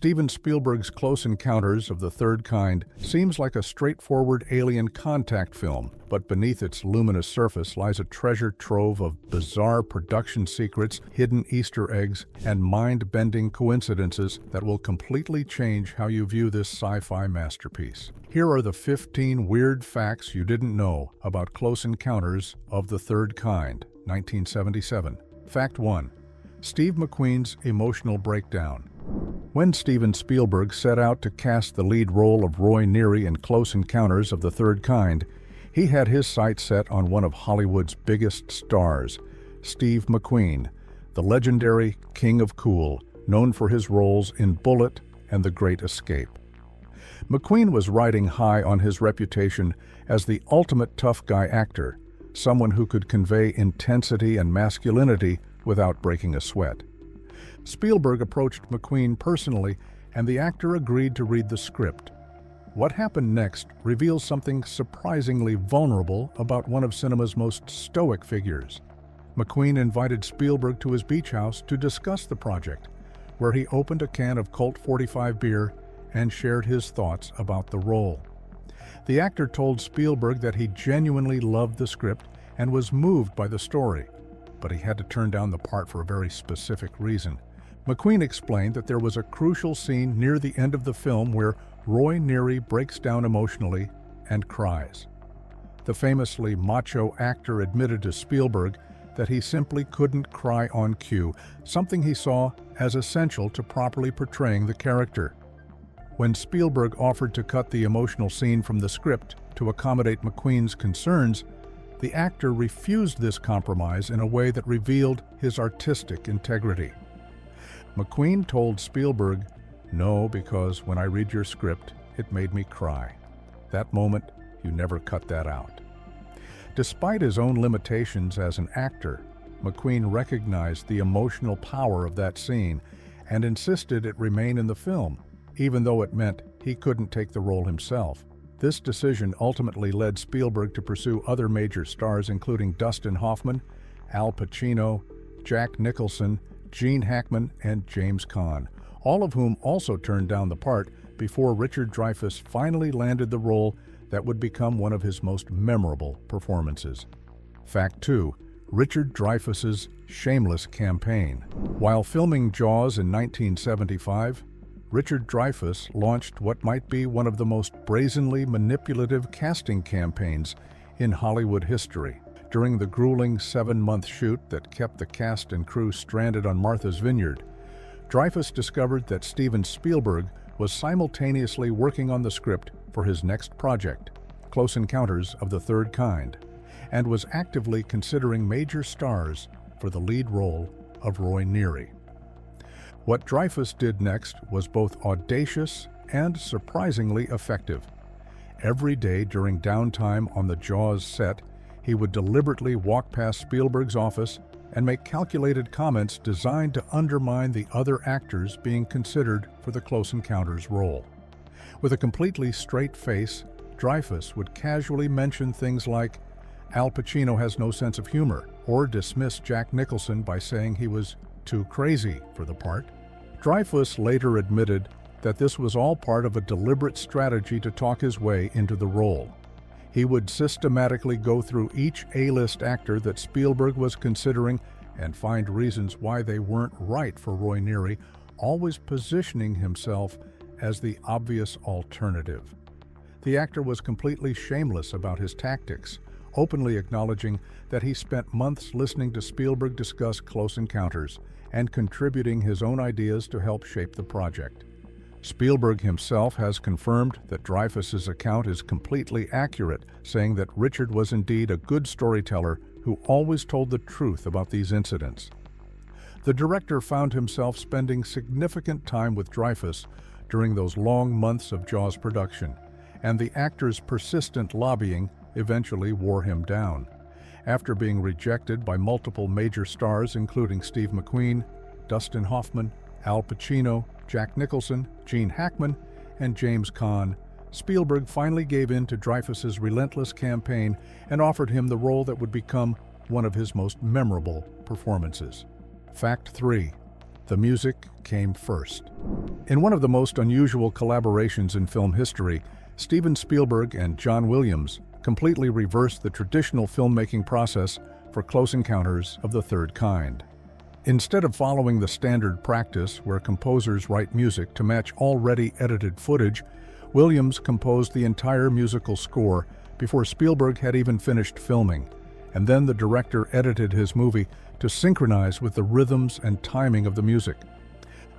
Steven Spielberg's Close Encounters of the Third Kind seems like a straightforward alien contact film, but beneath its luminous surface lies a treasure trove of bizarre production secrets, hidden Easter eggs, and mind-bending coincidences that will completely change how you view this sci-fi masterpiece. Here are the 15 weird facts you didn't know about Close Encounters of the Third Kind, 1977. Fact 1. Steve McQueen's emotional breakdown. When Steven Spielberg set out to cast the lead role of Roy Neary in Close Encounters of the Third Kind, he had his sights set on one of Hollywood's biggest stars, Steve McQueen, the legendary King of Cool, known for his roles in Bullitt and The Great Escape. McQueen was riding high on his reputation as the ultimate tough guy actor, someone who could convey intensity and masculinity without breaking a sweat. Spielberg approached McQueen personally, and the actor agreed to read the script. What happened next reveals something surprisingly vulnerable about one of cinema's most stoic figures. McQueen invited Spielberg to his beach house to discuss the project, where he opened a can of Colt 45 beer and shared his thoughts about the role. The actor told Spielberg that he genuinely loved the script and was moved by the story, but he had to turn down the part for a very specific reason. McQueen explained that there was a crucial scene near the end of the film where Roy Neary breaks down emotionally and cries. The famously macho actor admitted to Spielberg that he simply couldn't cry on cue, something he saw as essential to properly portraying the character. When Spielberg offered to cut the emotional scene from the script to accommodate McQueen's concerns, the actor refused this compromise in a way that revealed his artistic integrity. McQueen told Spielberg, "No, because when I read your script, it made me cry. That moment, you never cut that out." Despite his own limitations as an actor, McQueen recognized the emotional power of that scene and insisted it remain in the film, even though it meant he couldn't take the role himself. This decision ultimately led Spielberg to pursue other major stars including Dustin Hoffman, Al Pacino, Jack Nicholson, Gene Hackman, and James Caan, all of whom also turned down the part before Richard Dreyfuss finally landed the role that would become one of his most memorable performances. Fact 2. Richard Dreyfuss's shameless campaign. While filming Jaws in 1975, Richard Dreyfuss launched what might be one of the most brazenly manipulative casting campaigns in Hollywood history. During the grueling 7-month shoot that kept the cast and crew stranded on Martha's Vineyard, Dreyfuss discovered that Steven Spielberg was simultaneously working on the script for his next project, Close Encounters of the Third Kind, and was actively considering major stars for the lead role of Roy Neary. What Dreyfuss did next was both audacious and surprisingly effective. Every day during downtime on the Jaws set, he would deliberately walk past Spielberg's office and make calculated comments designed to undermine the other actors being considered for the Close Encounters role. With a completely straight face, Dreyfuss would casually mention things like, "Al Pacino has no sense of humor," or dismiss Jack Nicholson by saying he was too crazy for the part. Dreyfuss later admitted that this was all part of a deliberate strategy to talk his way into the role. He would systematically go through each A-list actor that Spielberg was considering and find reasons why they weren't right for Roy Neary, always positioning himself as the obvious alternative. The actor was completely shameless about his tactics, openly acknowledging that he spent months listening to Spielberg discuss Close Encounters and contributing his own ideas to help shape the project. Spielberg himself has confirmed that Dreyfuss's account is completely accurate, saying that Richard was indeed a good storyteller who always told the truth about these incidents. The director found himself spending significant time with Dreyfuss during those long months of Jaws production, and the actor's persistent lobbying eventually wore him down. After being rejected by multiple major stars including Steve McQueen, Dustin Hoffman, Al Pacino, Jack Nicholson, Gene Hackman, and James Caan, Spielberg finally gave in to Dreyfuss's relentless campaign and offered him the role that would become one of his most memorable performances. Fact 3. The music came first. In one of the most unusual collaborations in film history, Steven Spielberg and John Williams completely reversed the traditional filmmaking process for Close Encounters of the Third Kind. Instead of following the standard practice where composers write music to match already edited footage, Williams composed the entire musical score before Spielberg had even finished filming, and then the director edited his movie to synchronize with the rhythms and timing of the music.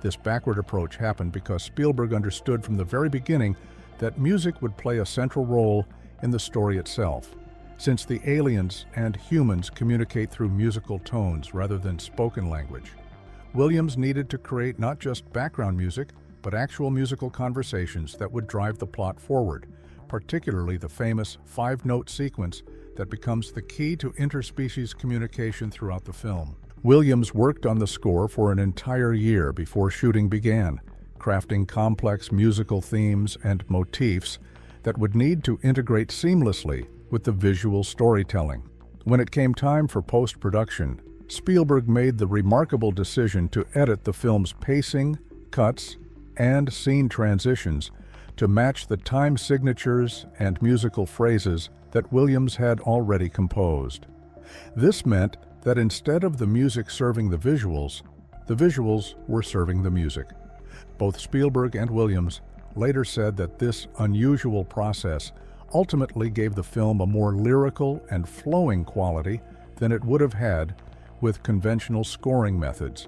This backward approach happened because Spielberg understood from the very beginning that music would play a central role in the story itself, since the aliens and humans communicate through musical tones rather than spoken language. Williams needed to create not just background music, but actual musical conversations that would drive the plot forward, particularly the famous five-note sequence that becomes the key to interspecies communication throughout the film. Williams worked on the score for an entire year before shooting began, crafting complex musical themes and motifs that would need to integrate seamlessly with the visual storytelling. When it came time for post-production, Spielberg made the remarkable decision to edit the film's pacing, cuts, and scene transitions to match the time signatures and musical phrases that Williams had already composed. This meant that instead of the music serving the visuals were serving the music. Both Spielberg and Williams later said that this unusual process ultimately gave the film a more lyrical and flowing quality than it would have had with conventional scoring methods.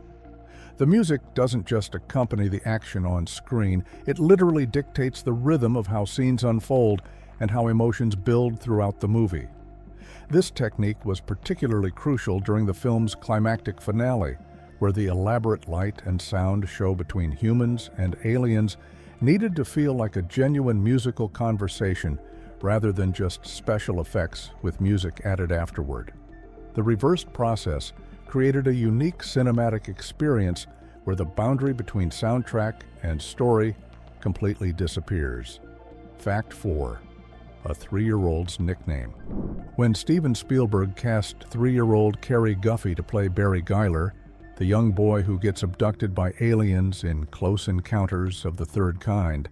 The music doesn't just accompany the action on screen, it literally dictates the rhythm of how scenes unfold and how emotions build throughout the movie. This technique was particularly crucial during the film's climactic finale, where the elaborate light and sound show between humans and aliens needed to feel like a genuine musical conversation rather than just special effects with music added afterward. The reversed process created a unique cinematic experience where the boundary between soundtrack and story completely disappears. Fact 4. A 3-year-old's nickname. When Steven Spielberg cast 3-year-old Cary Guffey to play Barry Guiler, the young boy who gets abducted by aliens in Close Encounters of the Third Kind,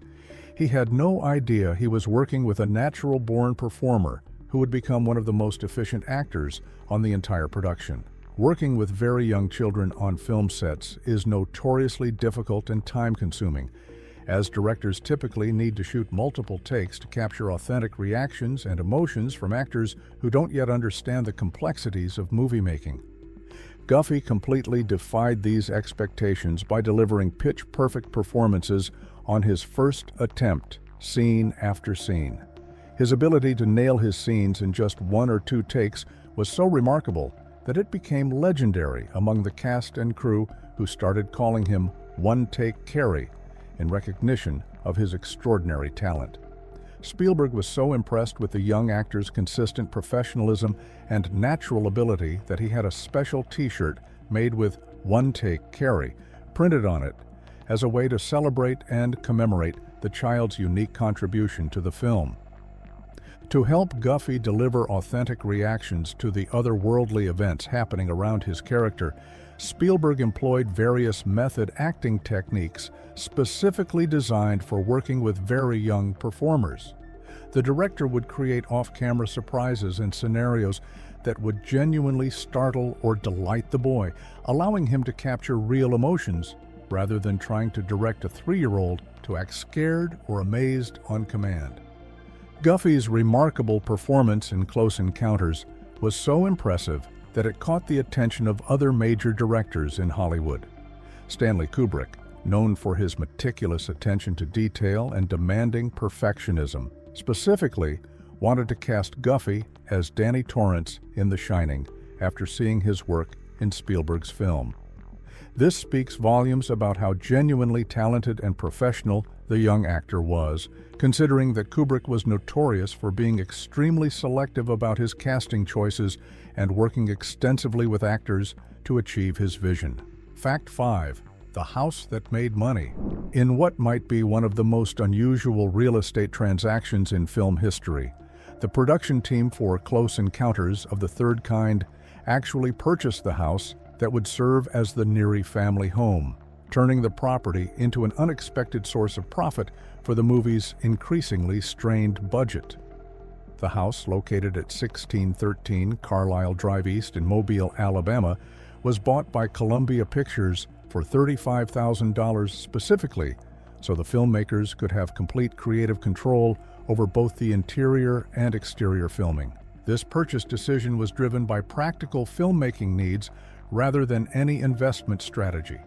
he had no idea he was working with a natural-born performer who would become one of the most efficient actors on the entire production. Working with very young children on film sets is notoriously difficult and time-consuming, as directors typically need to shoot multiple takes to capture authentic reactions and emotions from actors who don't yet understand the complexities of movie making. Guffey completely defied these expectations by delivering pitch-perfect performances on his first attempt, scene after scene. His ability to nail his scenes in just 1 or 2 takes was so remarkable that it became legendary among the cast and crew, who started calling him One-Take Cary in recognition of his extraordinary talent. Spielberg was so impressed with the young actor's consistent professionalism and natural ability that he had a special T-shirt made with One-Take Cary printed on it as a way to celebrate and commemorate the child's unique contribution to the film. To help Guffey deliver authentic reactions to the otherworldly events happening around his character, Spielberg employed various method acting techniques specifically designed for working with very young performers. The director would create off-camera surprises and scenarios that would genuinely startle or delight the boy, allowing him to capture real emotions rather than trying to direct a 3-year-old to act scared or amazed on command. Guffey's remarkable performance in Close Encounters was so impressive that it caught the attention of other major directors in Hollywood. Stanley Kubrick, known for his meticulous attention to detail and demanding perfectionism, specifically wanted to cast Guffey as Danny Torrance in The Shining after seeing his work in Spielberg's film. This speaks volumes about how genuinely talented and professional the young actor was, considering that Kubrick was notorious for being extremely selective about his casting choices and working extensively with actors to achieve his vision. Fact 5. The house that made money. In what might be one of the most unusual real estate transactions in film history, the production team for Close Encounters of the Third Kind actually purchased the house that would serve as the Neary family home, turning the property into an unexpected source of profit for the movie's increasingly strained budget. The house, located at 1613 Carlisle Drive East in Mobile, Alabama, was bought by Columbia Pictures for $35,000 specifically, so the filmmakers could have complete creative control over both the interior and exterior filming. This purchase decision was driven by practical filmmaking needs rather than any investment strategy.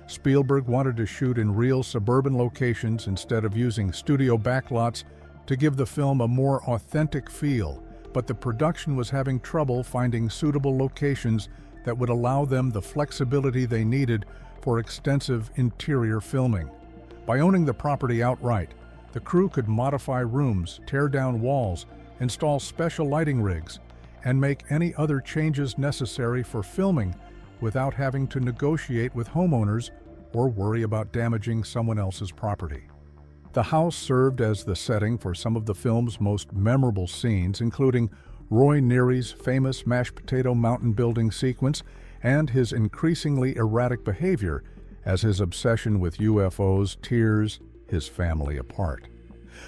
Spielberg wanted to shoot in real suburban locations instead of using studio backlots to give the film a more authentic feel, but the production was having trouble finding suitable locations that would allow them the flexibility they needed for extensive interior filming. By owning the property outright, the crew could modify rooms, tear down walls, install special lighting rigs, and make any other changes necessary for filming without having to negotiate with homeowners or worry about damaging someone else's property. The house served as the setting for some of the film's most memorable scenes, including Roy Neary's famous mashed potato mountain building sequence and his increasingly erratic behavior as his obsession with UFOs tears his family apart.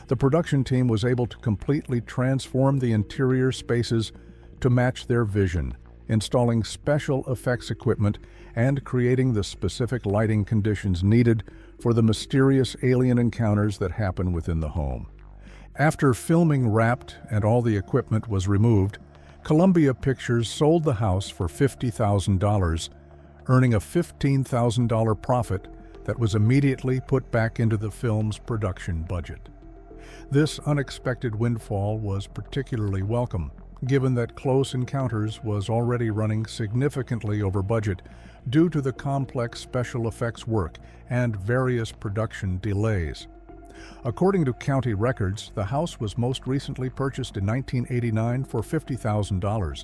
The production team was able to completely transform the interior spaces to match their vision, installing special effects equipment and creating the specific lighting conditions needed for the mysterious alien encounters that happen within the home. After filming wrapped and all the equipment was removed, Columbia Pictures sold the house for $50,000, earning a $15,000 profit that was immediately put back into the film's production budget. This unexpected windfall was particularly welcome, given that Close Encounters was already running significantly over budget due to the complex special effects work and various production delays. According to county records, the house was most recently purchased in 1989 for $50,000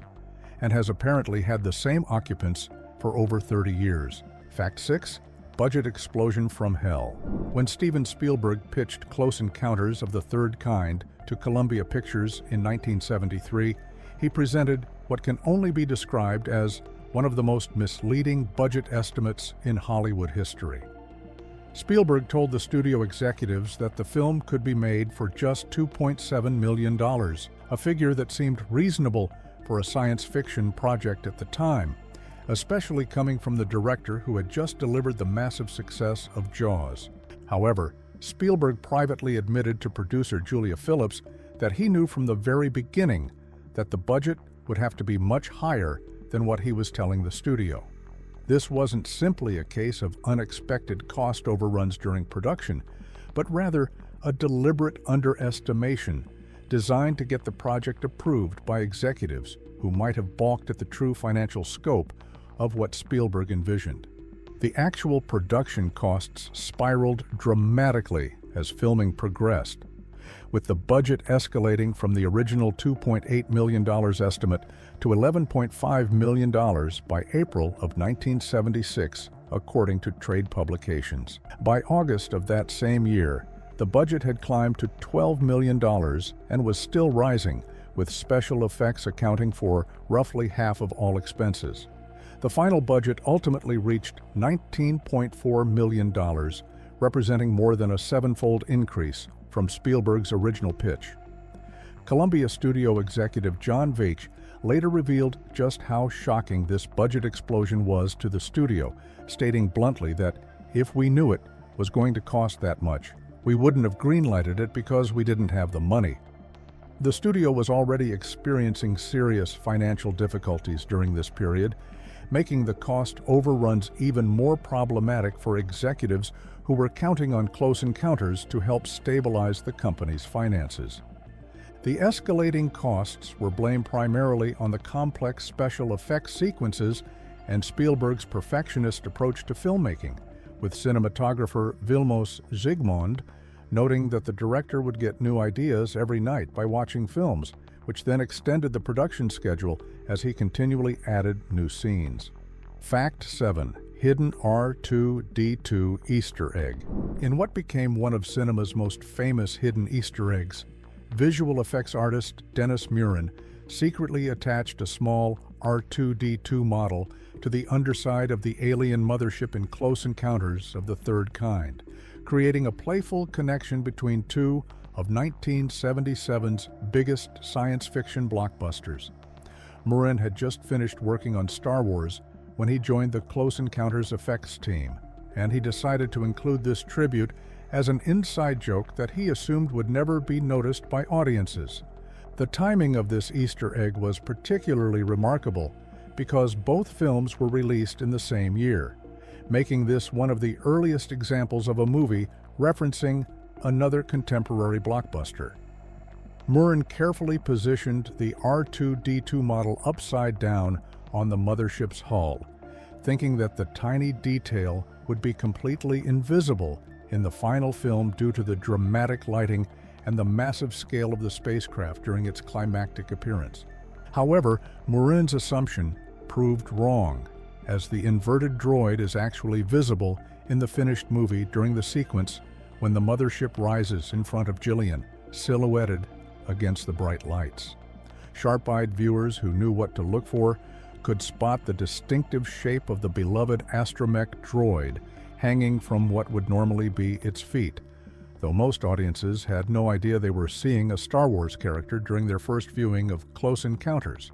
and has apparently had the same occupants for over 30 years. Fact 6. Budget explosion from hell. When Steven Spielberg pitched Close Encounters of the Third Kind to Columbia Pictures in 1973, he presented what can only be described as one of the most misleading budget estimates in Hollywood history. Spielberg told the studio executives that the film could be made for just $2.7 million, a figure that seemed reasonable for a science fiction project at the time, especially coming from the director who had just delivered the massive success of Jaws. However, Spielberg privately admitted to producer Julia Phillips that he knew from the very beginning that the budget would have to be much higher than what he was telling the studio. This wasn't simply a case of unexpected cost overruns during production, but rather a deliberate underestimation designed to get the project approved by executives who might have balked at the true financial scope of what Spielberg envisioned. The actual production costs spiraled dramatically as filming progressed, with the budget escalating from the original $2.8 million estimate to $11.5 million by April of 1976, according to trade publications. By August of that same year, the budget had climbed to $12 million and was still rising, with special effects accounting for roughly half of all expenses. The final budget ultimately reached $19.4 million, representing more than a seven-fold increase from Spielberg's original pitch. Columbia studio executive John Veitch later revealed just how shocking this budget explosion was to the studio, stating bluntly that if we knew it was going to cost that much, we wouldn't have greenlighted it because we didn't have the money. The studio was already experiencing serious financial difficulties during this period, making the cost overruns even more problematic for executives who were counting on Close Encounters to help stabilize the company's finances. The escalating costs were blamed primarily on the complex special effects sequences and Spielberg's perfectionist approach to filmmaking, with cinematographer Vilmos Zsigmond noting that the director would get new ideas every night by watching films, which then extended the production schedule as he continually added new scenes. Fact 7. Hidden R2-D2 Easter Egg. In what became one of cinema's most famous hidden Easter eggs, visual effects artist Dennis Muren secretly attached a small R2-D2 model to the underside of the alien mothership in Close Encounters of the Third Kind, creating a playful connection between two of 1977's biggest science fiction blockbusters. Morin had just finished working on Star Wars when he joined the Close Encounters effects team, and he decided to include this tribute as an inside joke that he assumed would never be noticed by audiences. The timing of this Easter egg was particularly remarkable because both films were released in the same year, making this one of the earliest examples of a movie referencing another contemporary blockbuster. Morin carefully positioned the R2-D2 model upside down on the mothership's hull, thinking that the tiny detail would be completely invisible in the final film due to the dramatic lighting and the massive scale of the spacecraft during its climactic appearance. However, Morin's assumption proved wrong, as the inverted droid is actually visible in the finished movie during the sequence when the mothership rises in front of Jillian, silhouetted against the bright lights. Sharp-eyed viewers who knew what to look for could spot the distinctive shape of the beloved astromech droid hanging from what would normally be its feet, though most audiences had no idea they were seeing a Star Wars character during their first viewing of Close Encounters.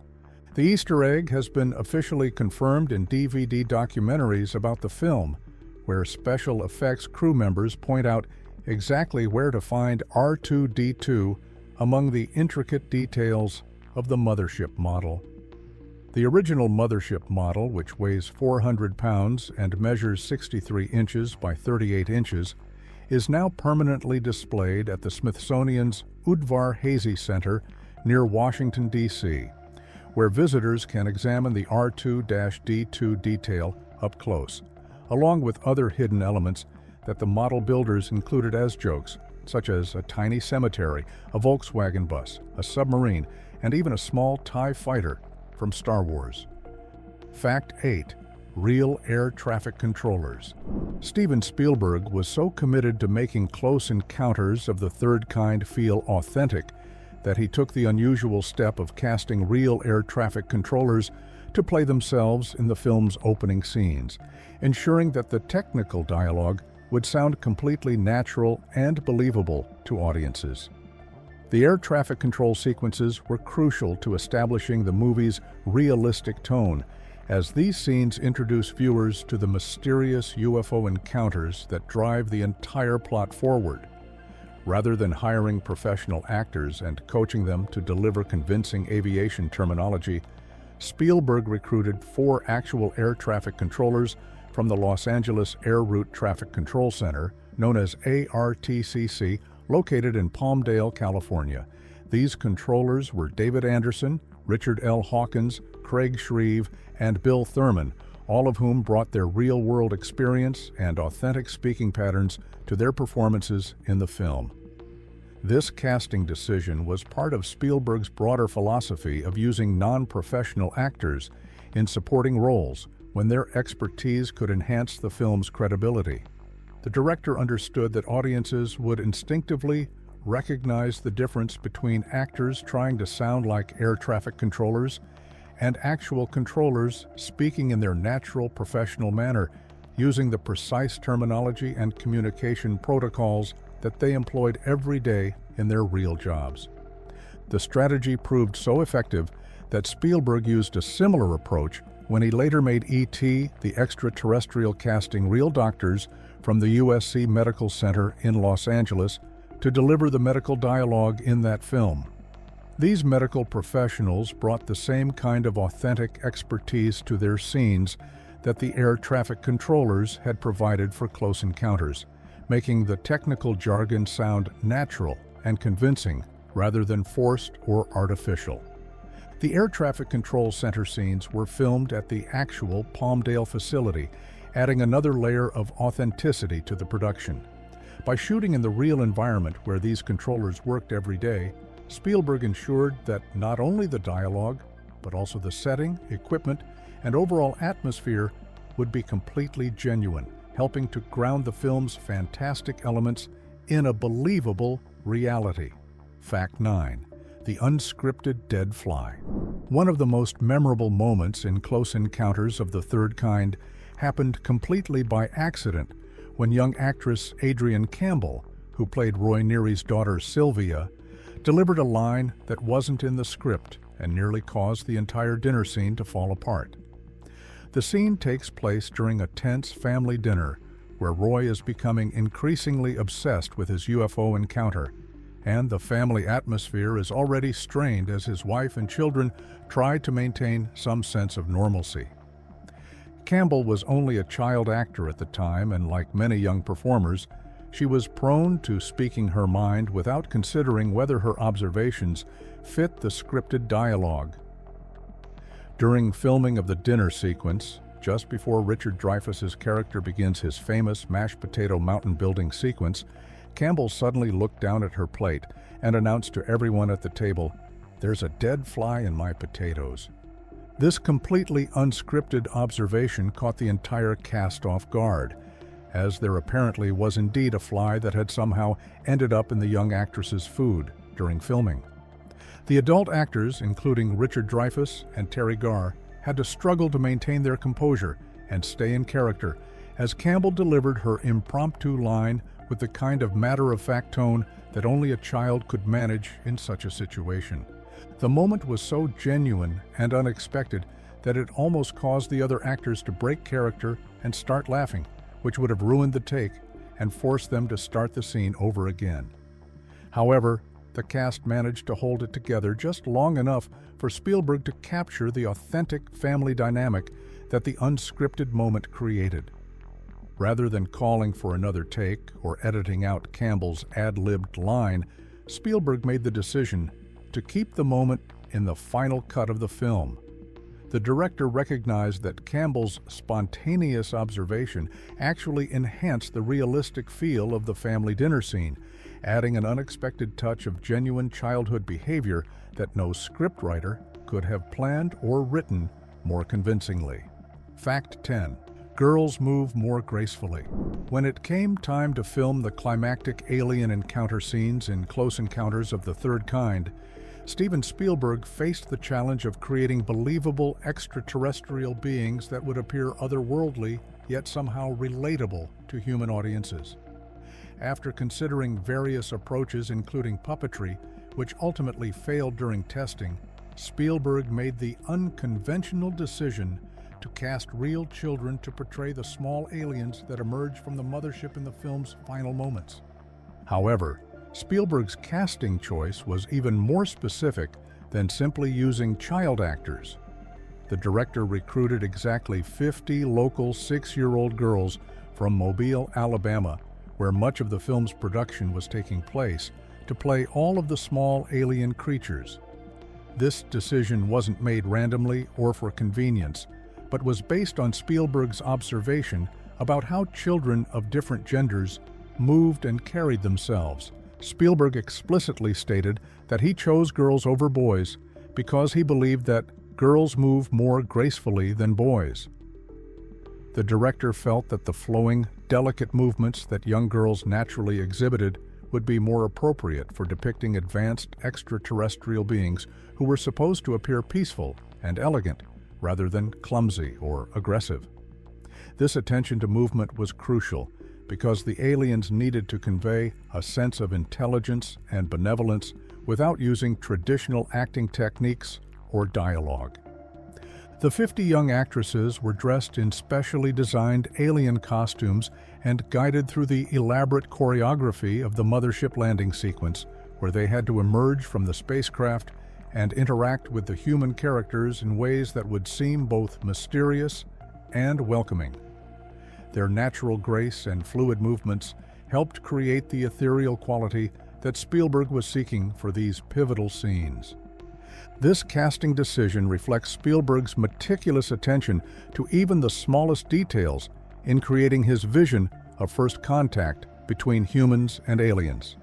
The Easter egg has been officially confirmed in DVD documentaries about the film, where special effects crew members point out exactly where to find R2-D2 among the intricate details of the mothership model. The original mothership model, which weighs 400 pounds and measures 63 inches by 38 inches, is now permanently displayed at the Smithsonian's Udvar Hazy Center near Washington, D.C., where visitors can examine the R2-D2 detail up close, along with other hidden elements that the model builders included as jokes, such as a tiny cemetery, a Volkswagen bus, a submarine, and even a small TIE fighter from Star Wars. Fact 8. Real air traffic controllers. Steven Spielberg was so committed to making Close Encounters of the Third Kind feel authentic that he took the unusual step of casting real air traffic controllers to play themselves in the film's opening scenes, ensuring that the technical dialogue would sound completely natural and believable to audiences. The air traffic control sequences were crucial to establishing the movie's realistic tone, as these scenes introduce viewers to the mysterious UFO encounters that drive the entire plot forward. Rather than hiring professional actors and coaching them to deliver convincing aviation terminology, Spielberg recruited 4 actual air traffic controllers from the Los Angeles Air Route Traffic Control Center, known as ARTCC, located in Palmdale, California. These controllers were David Anderson, Richard L. Hawkins, Craig Shreve, and Bill Thurman, all of whom brought their real-world experience and authentic speaking patterns to their performances in the film. This casting decision was part of Spielberg's broader philosophy of using non-professional actors in supporting roles when their expertise could enhance the film's credibility. The director understood that audiences would instinctively recognize the difference between actors trying to sound like air traffic controllers and actual controllers speaking in their natural professional manner, using the precise terminology and communication protocols that they employed every day in their real jobs. The strategy proved so effective that Spielberg used a similar approach when he later made E.T. the extraterrestrial, casting real doctors from the USC Medical Center in Los Angeles to deliver the medical dialogue in that film. These medical professionals brought the same kind of authentic expertise to their scenes that the air traffic controllers had provided for Close Encounters, making the technical jargon sound natural and convincing rather than forced or artificial. The air traffic control center scenes were filmed at the actual Palmdale facility, adding another layer of authenticity to the production. By shooting in the real environment where these controllers worked every day, Spielberg ensured that not only the dialogue, but also the setting, equipment, and overall atmosphere would be completely genuine, helping to ground the film's fantastic elements in a believable reality. Fact 9. The unscripted dead fly. One of the most memorable moments in Close Encounters of the Third Kind happened completely by accident when young actress Adrienne Campbell, who played Roy Neary's daughter Sylvia, delivered a line that wasn't in the script and nearly caused the entire dinner scene to fall apart. The scene takes place during a tense family dinner where Roy is becoming increasingly obsessed with his UFO encounter, and the family atmosphere is already strained as his wife and children try to maintain some sense of normalcy. Campbell was only a child actor at the time, and like many young performers, she was prone to speaking her mind without considering whether her observations fit the scripted dialogue. During filming of the dinner sequence, just before Richard Dreyfuss's character begins his famous mashed potato mountain building sequence, Campbell suddenly looked down at her plate and announced to everyone at the table, "There's a dead fly in my potatoes." This completely unscripted observation caught the entire cast off guard, as there apparently was indeed a fly that had somehow ended up in the young actress's food during filming. The adult actors, including Richard Dreyfuss and Terry Garr, had to struggle to maintain their composure and stay in character as Campbell delivered her impromptu line with the kind of matter-of-fact tone that only a child could manage in such a situation. The moment was so genuine and unexpected that it almost caused the other actors to break character and start laughing, which would have ruined the take and forced them to start the scene over again. However, the cast managed to hold it together just long enough for Spielberg to capture the authentic family dynamic that the unscripted moment created. Rather than calling for another take or editing out Campbell's ad-libbed line, Spielberg made the decision to keep the moment in the final cut of the film. The director recognized that Campbell's spontaneous observation actually enhanced the realistic feel of the family dinner scene, adding an unexpected touch of genuine childhood behavior that no scriptwriter could have planned or written more convincingly. Fact 10. Girls move more gracefully. When it came time to film the climactic alien encounter scenes in Close Encounters of the Third Kind, Steven Spielberg faced the challenge of creating believable extraterrestrial beings that would appear otherworldly yet somehow relatable to human audiences. After considering various approaches including puppetry, which ultimately failed during testing, Spielberg made the unconventional decision to cast real children to portray the small aliens that emerge from the mothership in the film's final moments. However, Spielberg's casting choice was even more specific than simply using child actors. The director recruited exactly 50 local 6-year-old girls from Mobile, Alabama, where much of the film's production was taking place, to play all of the small alien creatures. This decision wasn't made randomly or for convenience, but was based on Spielberg's observation about how children of different genders moved and carried themselves. Spielberg explicitly stated that he chose girls over boys because he believed that girls move more gracefully than boys. The director felt that the flowing, delicate movements that young girls naturally exhibited would be more appropriate for depicting advanced extraterrestrial beings who were supposed to appear peaceful and elegant rather than clumsy or aggressive. This attention to movement was crucial because the aliens needed to convey a sense of intelligence and benevolence without using traditional acting techniques or dialogue. The 50 young actresses were dressed in specially designed alien costumes and guided through the elaborate choreography of the mothership landing sequence, where they had to emerge from the spacecraft and interact with the human characters in ways that would seem both mysterious and welcoming. Their natural grace and fluid movements helped create the ethereal quality that Spielberg was seeking for these pivotal scenes. This casting decision reflects Spielberg's meticulous attention to even the smallest details in creating his vision of first contact between humans and aliens.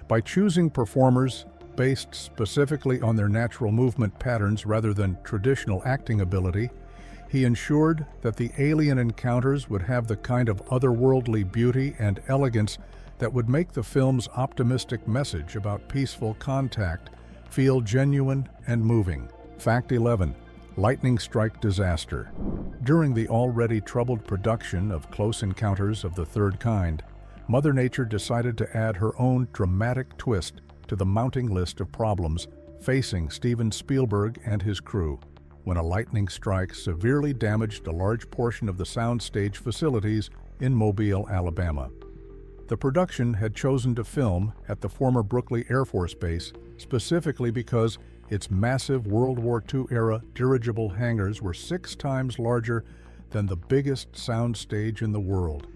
By choosing performers based specifically on their natural movement patterns rather than traditional acting ability, he ensured that the alien encounters would have the kind of otherworldly beauty and elegance that would make the film's optimistic message about peaceful contact feel genuine and moving. Fact 11. Lightning strike disaster. During the already troubled production of Close Encounters of the Third Kind, Mother Nature decided to add her own dramatic twist to the mounting list of problems facing Steven Spielberg and his crew, when a lightning strike severely damaged a large portion of the soundstage facilities in Mobile, Alabama. The production had chosen to film at the former Brooklyn Air Force Base specifically because its massive World War II-era dirigible hangars were 6 times larger than the biggest soundstage in the world,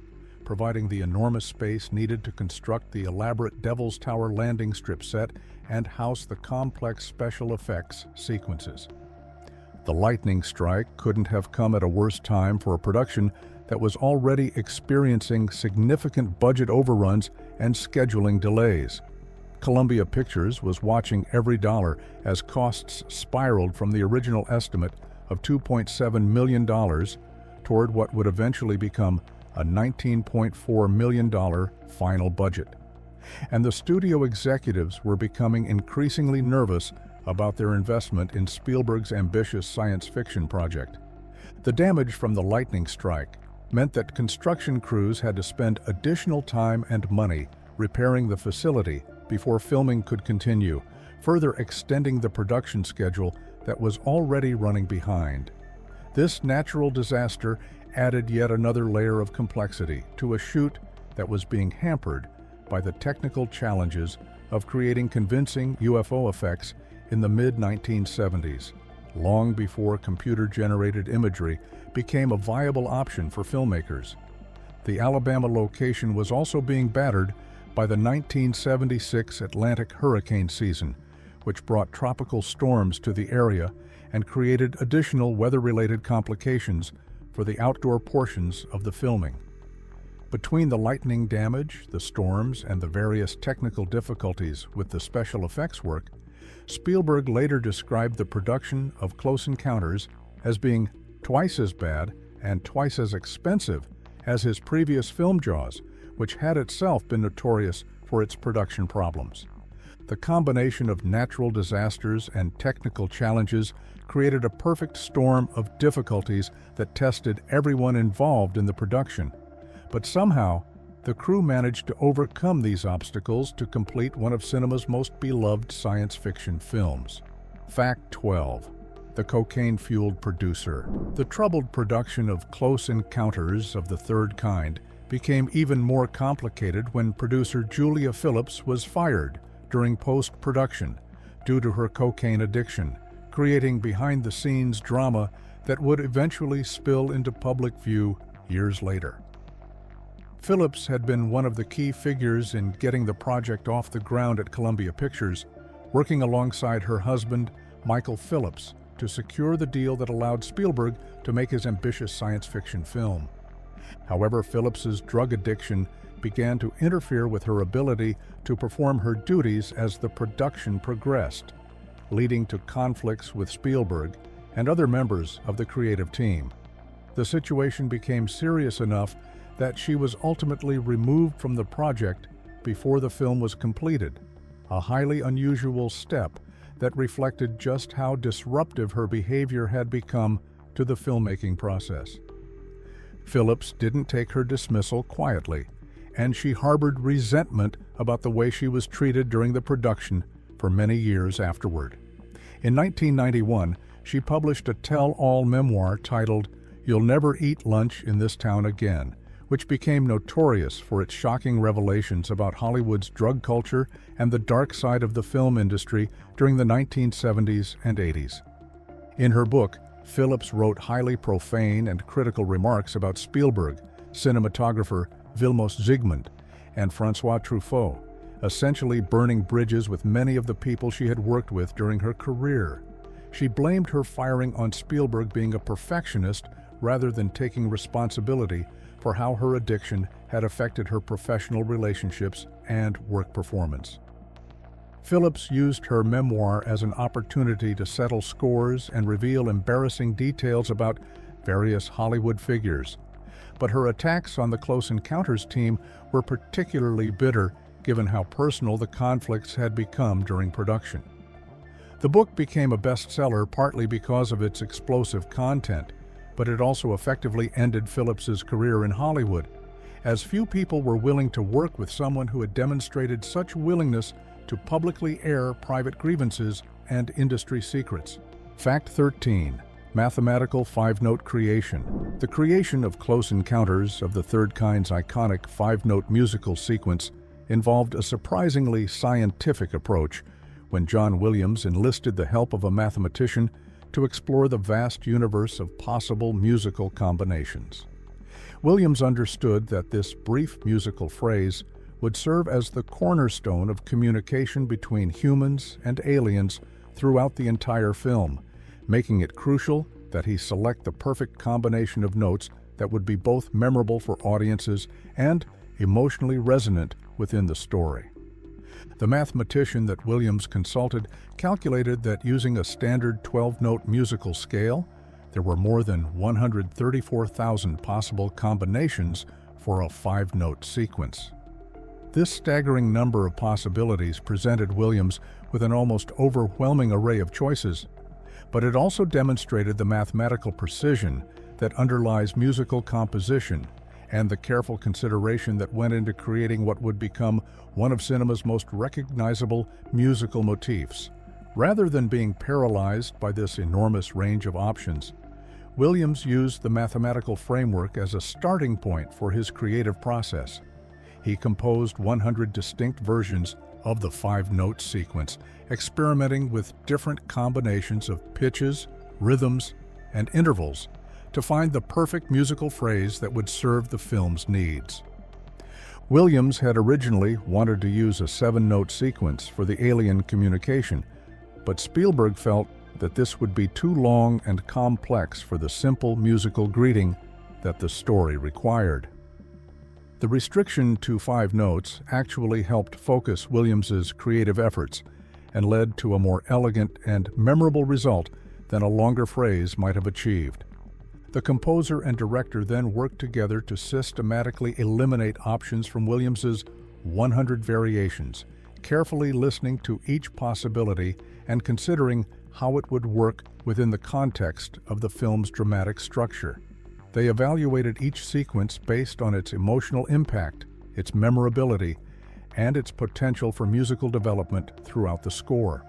providing the enormous space needed to construct the elaborate Devil's Tower landing strip set and house the complex special effects sequences. The lightning strike couldn't have come at a worse time for a production that was already experiencing significant budget overruns and scheduling delays. Columbia Pictures was watching every dollar as costs spiraled from the original estimate of $2.7 million toward what would eventually become a $19.4 million final budget. And the studio executives were becoming increasingly nervous about their investment in Spielberg's ambitious science fiction project. The damage from the lightning strike meant that construction crews had to spend additional time and money repairing the facility before filming could continue, further extending the production schedule that was already running behind. This natural disaster added yet another layer of complexity to a shoot that was being hampered by the technical challenges of creating convincing UFO effects in the mid-1970s, long before computer-generated imagery became a viable option for filmmakers. The Alabama location was also being battered by the 1976 Atlantic hurricane season, which brought tropical storms to the area and created additional weather-related complications for the outdoor portions of the filming. Between the lightning damage, the storms, and the various technical difficulties with the special effects work, Spielberg later described the production of Close Encounters as being twice as bad and twice as expensive as his previous film Jaws, which had itself been notorious for its production problems. The combination of natural disasters and technical challenges created a perfect storm of difficulties that tested everyone involved in the production. But somehow, the crew managed to overcome these obstacles to complete one of cinema's most beloved science fiction films. Fact 12. The cocaine-fueled producer. The troubled production of Close Encounters of the Third Kind became even more complicated when producer Julia Phillips was fired during post-production due to her cocaine addiction, creating behind-the-scenes drama that would eventually spill into public view years later. Phillips had been one of the key figures in getting the project off the ground at Columbia Pictures, working alongside her husband, Michael Phillips, to secure the deal that allowed Spielberg to make his ambitious science fiction film. However, Phillips's drug addiction began to interfere with her ability to perform her duties as the production progressed, leading to conflicts with Spielberg and other members of the creative team. The situation became serious enough that she was ultimately removed from the project before the film was completed, a highly unusual step that reflected just how disruptive her behavior had become to the filmmaking process. Phillips didn't take her dismissal quietly, and she harbored resentment about the way she was treated during the production for many years afterward. In 1991, she published a tell-all memoir titled "You'll Never Eat Lunch in This Town Again," which became notorious for its shocking revelations about Hollywood's drug culture and the dark side of the film industry during the 1970s and 80s. In her book, Phillips wrote highly profane and critical remarks about Spielberg, cinematographer Vilmos Zsigmond, and François Truffaut, essentially burning bridges with many of the people she had worked with during her career. She blamed her firing on Spielberg being a perfectionist rather than taking responsibility for how her addiction had affected her professional relationships and work performance. Phillips used her memoir as an opportunity to settle scores and reveal embarrassing details about various Hollywood figures. But her attacks on the Close Encounters team were particularly bitter given how personal the conflicts had become during production. The book became a bestseller partly because of its explosive content, but it also effectively ended Phillips's career in Hollywood, as few people were willing to work with someone who had demonstrated such willingness to publicly air private grievances and industry secrets. Fact 13. Mathematical five-note creation. The creation of Close Encounters of the Third Kind's iconic five-note musical sequence involved a surprisingly scientific approach when John Williams enlisted the help of a mathematician to explore the vast universe of possible musical combinations. Williams understood that this brief musical phrase would serve as the cornerstone of communication between humans and aliens throughout the entire film, making it crucial that he select the perfect combination of notes that would be both memorable for audiences and emotionally resonant within the story. The mathematician that Williams consulted calculated that using a standard 12-note musical scale, there were more than 134,000 possible combinations for a five-note sequence. This staggering number of possibilities presented Williams with an almost overwhelming array of choices, but it also demonstrated the mathematical precision that underlies musical composition and the careful consideration that went into creating what would become one of cinema's most recognizable musical motifs. Rather than being paralyzed by this enormous range of options, Williams used the mathematical framework as a starting point for his creative process. He composed 100 distinct versions of the five-note sequence, experimenting with different combinations of pitches, rhythms, and intervals to find the perfect musical phrase that would serve the film's needs. Williams had originally wanted to use a 7-note sequence for the alien communication, but Spielberg felt that this would be too long and complex for the simple musical greeting that the story required. The restriction to 5 notes actually helped focus Williams's creative efforts and led to a more elegant and memorable result than a longer phrase might have achieved. The composer and director then worked together to systematically eliminate options from Williams's 100 variations, carefully listening to each possibility and considering how it would work within the context of the film's dramatic structure. They evaluated each sequence based on its emotional impact, its memorability, and its potential for musical development throughout the score.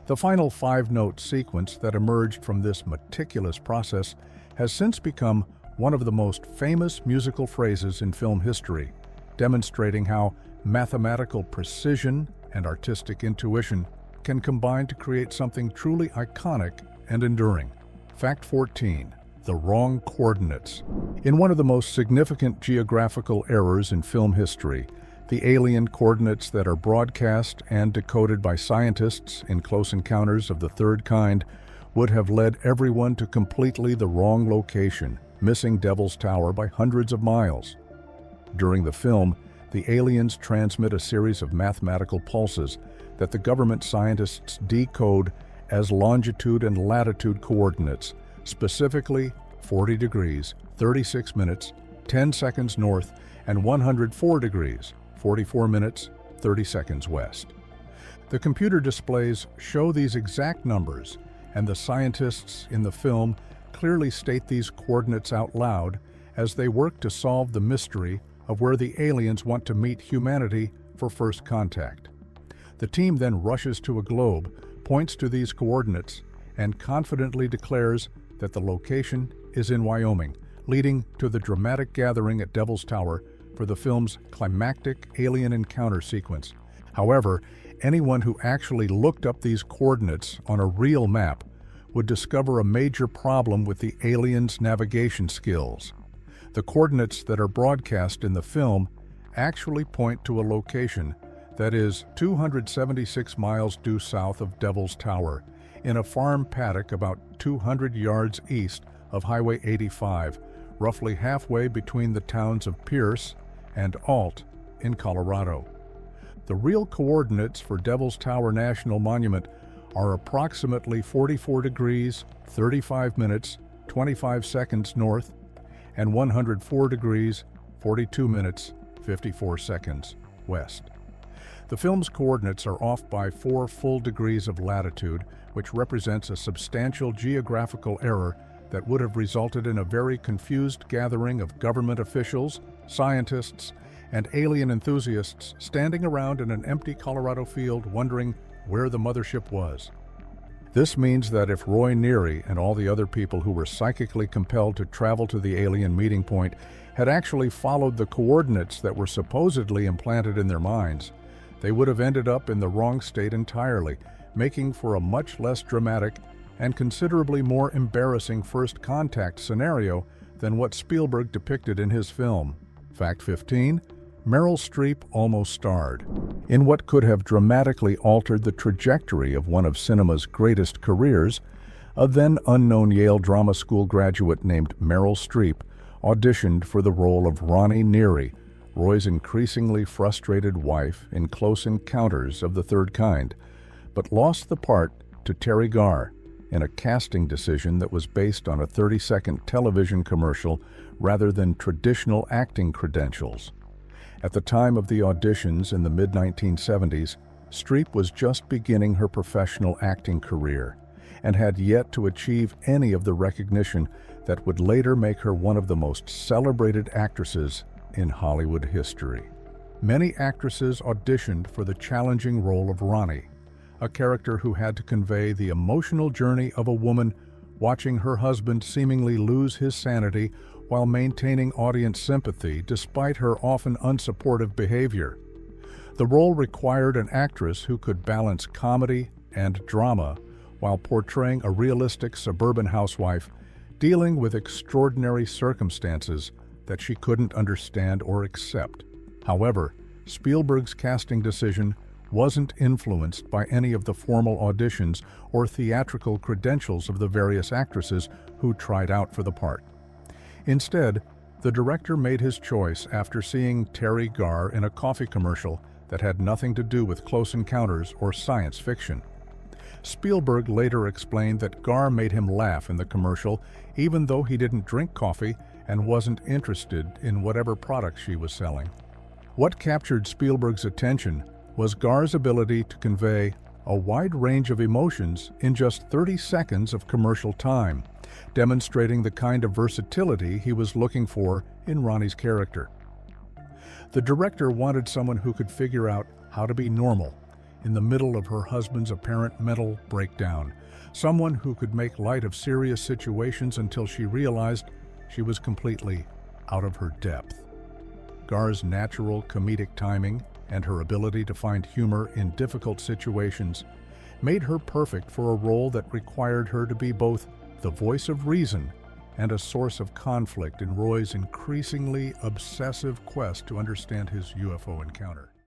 The final 5-note sequence that emerged from this meticulous process has since become one of the most famous musical phrases in film history, demonstrating how mathematical precision and artistic intuition can combine to create something truly iconic and enduring. Fact 14. The wrong coordinates. In one of the most significant geographical errors in film history, the alien coordinates that are broadcast and decoded by scientists in Close Encounters of the Third Kind would have led everyone to completely the wrong location, missing Devil's Tower by hundreds of miles. During the film, the aliens transmit a series of mathematical pulses that the government scientists decode as longitude and latitude coordinates, specifically 40 degrees, 36 minutes, 10 seconds north, and 104 degrees, 44 minutes, 30 seconds west. The computer displays show these exact numbers, and the scientists in the film clearly state these coordinates out loud as they work to solve the mystery of where the aliens want to meet humanity for first contact. The team then rushes to a globe, points to these coordinates, and confidently declares that the location is in Wyoming, leading to the dramatic gathering at Devil's Tower for the film's climactic alien encounter sequence. However, anyone who actually looked up these coordinates on a real map would discover a major problem with the aliens' navigation skills. The coordinates that are broadcast in the film actually point to a location that is 276 miles due south of Devil's Tower, in a farm paddock about 200 yards east of Highway 85, roughly halfway between the towns of Pierce and Alt in Colorado. The real coordinates for Devil's Tower National Monument are approximately 44 degrees, 35 minutes, 25 seconds north, and 104 degrees, 42 minutes, 54 seconds west. The film's coordinates are off by 4 full degrees of latitude, which represents a substantial geographical error that would have resulted in a very confused gathering of government officials, scientists, and alien enthusiasts standing around in an empty Colorado field wondering where the mothership was. This means that if Roy Neary and all the other people who were psychically compelled to travel to the alien meeting point had actually followed the coordinates that were supposedly implanted in their minds, they would have ended up in the wrong state entirely, making for a much less dramatic and considerably more embarrassing first contact scenario than what Spielberg depicted in his film. Fact 15. Meryl Streep almost starred. In what could have dramatically altered the trajectory of one of cinema's greatest careers, a then unknown Yale Drama School graduate named Meryl Streep auditioned for the role of Ronnie Neary, Roy's increasingly frustrated wife in Close Encounters of the Third Kind, but lost the part to Terry Garr in a casting decision that was based on a 30-second television commercial rather than traditional acting credentials. At the time of the auditions in the mid-1970s, Streep was just beginning her professional acting career and had yet to achieve any of the recognition that would later make her one of the most celebrated actresses in Hollywood history. Many actresses auditioned for the challenging role of Ronnie, a character who had to convey the emotional journey of a woman watching her husband seemingly lose his sanity while maintaining audience sympathy despite her often unsupportive behavior. The role required an actress who could balance comedy and drama while portraying a realistic suburban housewife dealing with extraordinary circumstances that she couldn't understand or accept. However, Spielberg's casting decision wasn't influenced by any of the formal auditions or theatrical credentials of the various actresses who tried out for the part. Instead, the director made his choice after seeing Terry Garr in a coffee commercial that had nothing to do with Close Encounters or science fiction. Spielberg later explained that Garr made him laugh in the commercial even though he didn't drink coffee and wasn't interested in whatever product she was selling. What captured Spielberg's attention was Garr's ability to convey a wide range of emotions in just 30 seconds of commercial time, demonstrating the kind of versatility he was looking for in Ronnie's character. The director wanted someone who could figure out how to be normal in the middle of her husband's apparent mental breakdown, someone who could make light of serious situations until she realized she was completely out of her depth. Garr's natural comedic timing and her ability to find humor in difficult situations made her perfect for a role that required her to be both the voice of reason and a source of conflict in Roy's increasingly obsessive quest to understand his UFO encounter.